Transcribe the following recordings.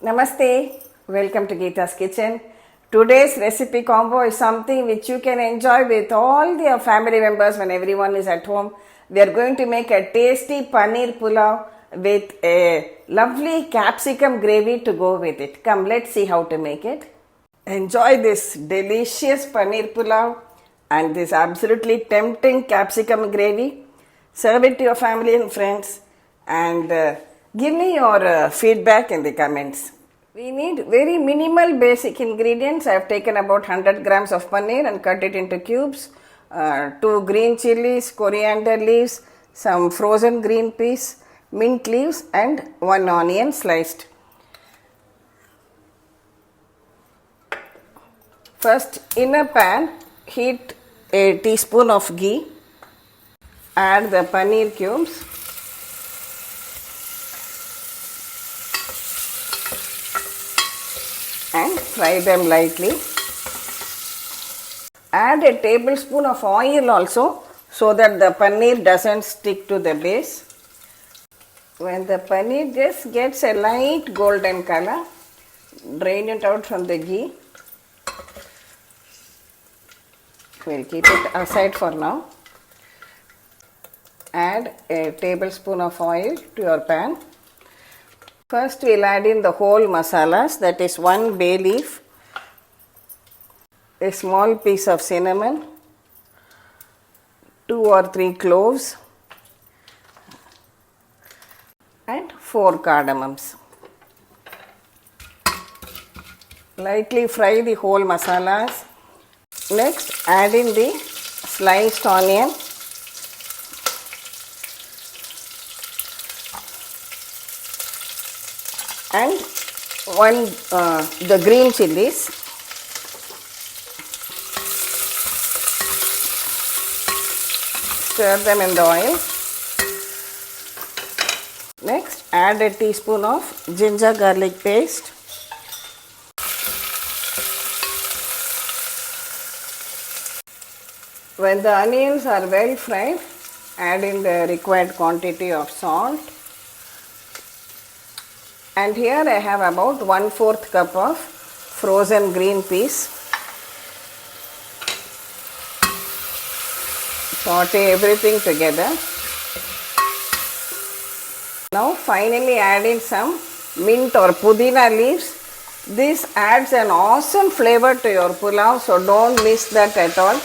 Namaste, welcome to Gita's Kitchen. Today's recipe combo is something which you can enjoy with all your family members when everyone is at home. We are going to make a tasty Paneer Pulao with a lovely capsicum gravy to go with it. Come, let's see how to make it. Enjoy this delicious Paneer Pulao and this absolutely tempting capsicum gravy. Serve it to your family and friends and give me your feedback in the comments. We need very minimal basic ingredients. I have taken about 100 grams of paneer and cut it into cubes. 2 green chillies, coriander leaves, some frozen green peas, mint leaves and 1 onion sliced. First, in a pan, heat a teaspoon of ghee. Add the paneer cubes. And fry them lightly. Add a tablespoon of oil also so that the paneer doesn't stick to the base. When the paneer just gets a light golden color, drain it out from the ghee. We'll keep it aside for now. Add a tablespoon of oil to your pan. First we'll add in the whole masalas, that is 1 bay leaf, a small piece of cinnamon, 2 or 3 cloves and 4 cardamoms. Lightly fry the whole masalas. Next add in the sliced onion. And the green chillies. Stir them in the oil. Next, add a teaspoon of ginger garlic paste. When the onions are well fried, add in the required quantity of salt. And here I have about 1/4 cup of frozen green peas. Saute everything together. Now finally add in some mint or pudina leaves. This adds an awesome flavor to your pulao, so don't miss that at all.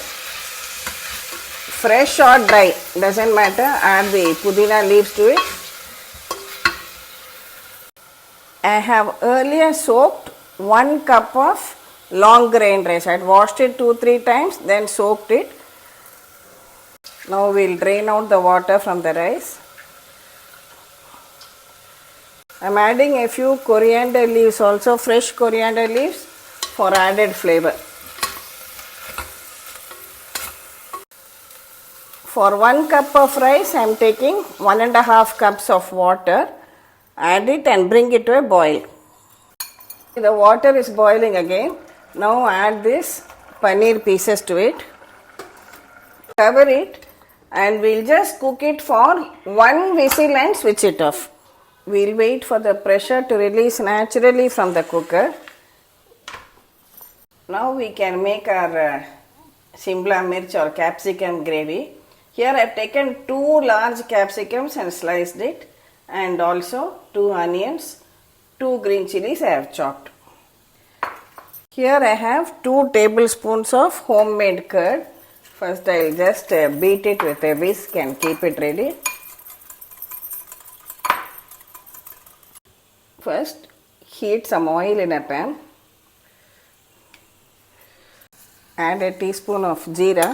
Fresh or dry, doesn't matter, add the pudina leaves to it. I have earlier soaked 1 cup of long grain rice. I had washed it 2-3 times, then soaked it. Now we'll drain out the water from the rice. I'm adding a few coriander leaves also, fresh coriander leaves for added flavor. For 1 cup of rice, I am taking 1.5 cups of water. Add it and bring it to a boil. The water is boiling again. Now add this paneer pieces to it. Cover it and we'll just cook it for 1 whistle and switch it off. We'll wait for the pressure to release naturally from the cooker. Now we can make our Shimla mirch or capsicum gravy. Here I have taken 2 large capsicums and sliced it. And also 2 onions, 2 green chillies I have chopped. Here I have 2 tablespoons of homemade curd. First I will just beat it with a whisk and keep it ready. First heat some oil in a pan. Add a teaspoon of jeera.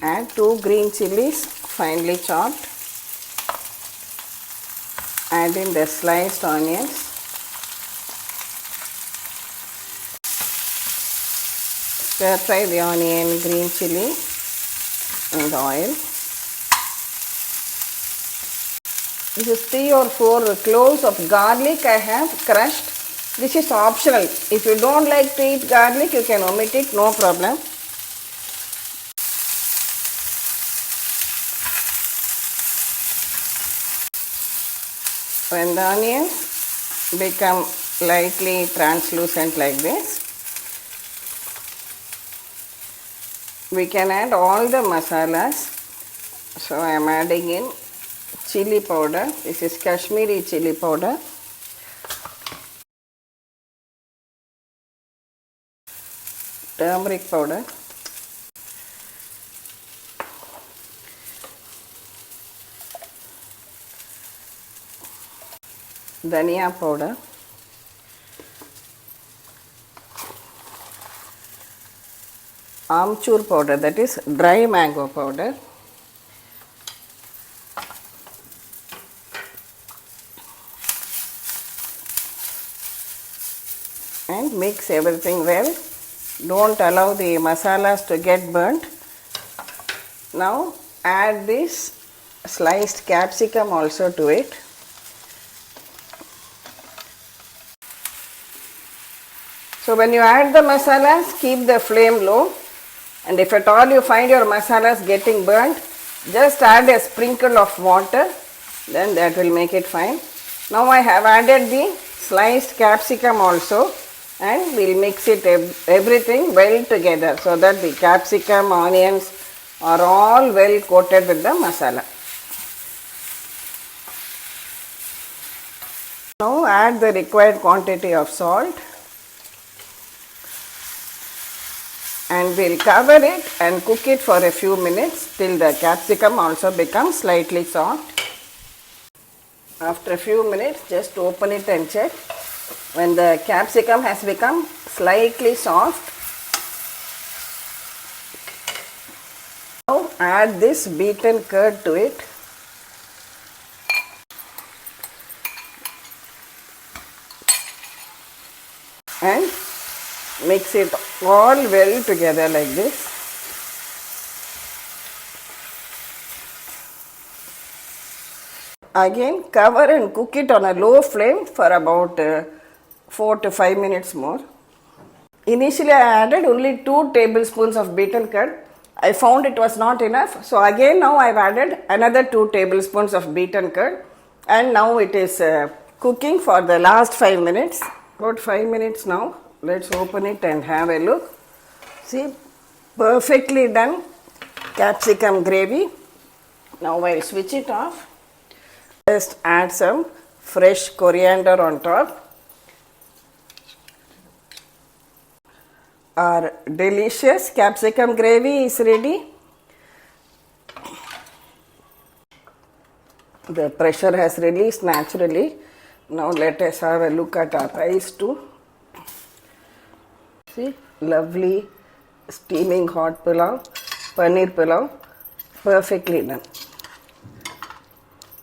Add 2 green chillies finely chopped. Add in the sliced onions. Stir fry the onion, green chilli in the oil. This is 3 or 4 cloves of garlic I have crushed. This is optional. If you don't like to eat garlic, you can omit it, no problem. When the onions become lightly translucent like this, we can add all the masalas. So I am adding in chili powder. This is Kashmiri chili powder. Turmeric powder. Dhania powder. Amchur powder, that is dry mango powder. And mix everything well. Don't allow the masalas to get burnt. Now add this sliced capsicum also to it. So when you add the masalas, keep the flame low, and if at all you find your masalas getting burnt, just add a sprinkle of water, then that will make it fine. Now I have added the sliced capsicum also, and we'll mix it everything well together so that the capsicum, onions are all well coated with the masala. Now add the required quantity of salt, and we'll cover it and cook it for a few minutes till the capsicum also becomes slightly soft. After a few minutes, just open it and check. When the capsicum has become slightly soft, now add this beaten curd to it. And mix it all well together like this. Again, cover and cook it on a low flame for about 4 to 5 minutes more. Initially I added only 2 tablespoons of beaten curd. I found it was not enough. So again now I have added another 2 tablespoons of beaten curd, and now it is cooking for the last 5 minutes. About 5 minutes now. Let's open it and have a look. See, perfectly done capsicum gravy. Now I'll switch it off. Just add some fresh coriander on top. Our delicious capsicum gravy is ready. The pressure has released naturally. Now let us have a look at our rice too. See, lovely steaming hot pulao, paneer pulao, perfectly done.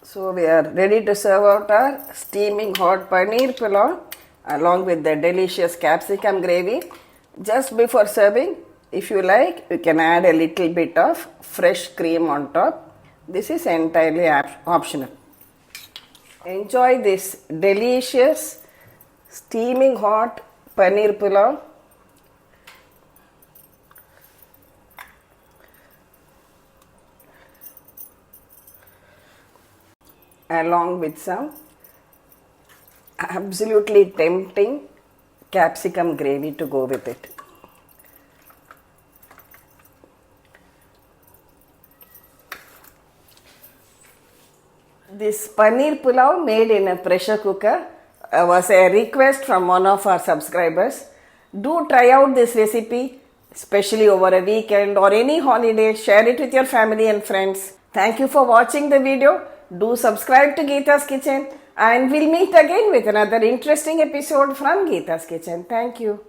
So we are ready to serve out our steaming hot paneer pulao along with the delicious capsicum gravy. Just before serving, if you like, you can add a little bit of fresh cream on top. This is entirely optional. Enjoy this delicious steaming hot paneer pulao. Along with some absolutely tempting capsicum gravy to go with it. This paneer pulao made in a pressure cooker was a request from one of our subscribers. Do try out this recipe, especially over a weekend or any holiday. Share it with your family and friends. Thank you for watching the video. Do subscribe to Gita's Kitchen, and we'll meet again with another interesting episode from Gita's Kitchen. Thank you.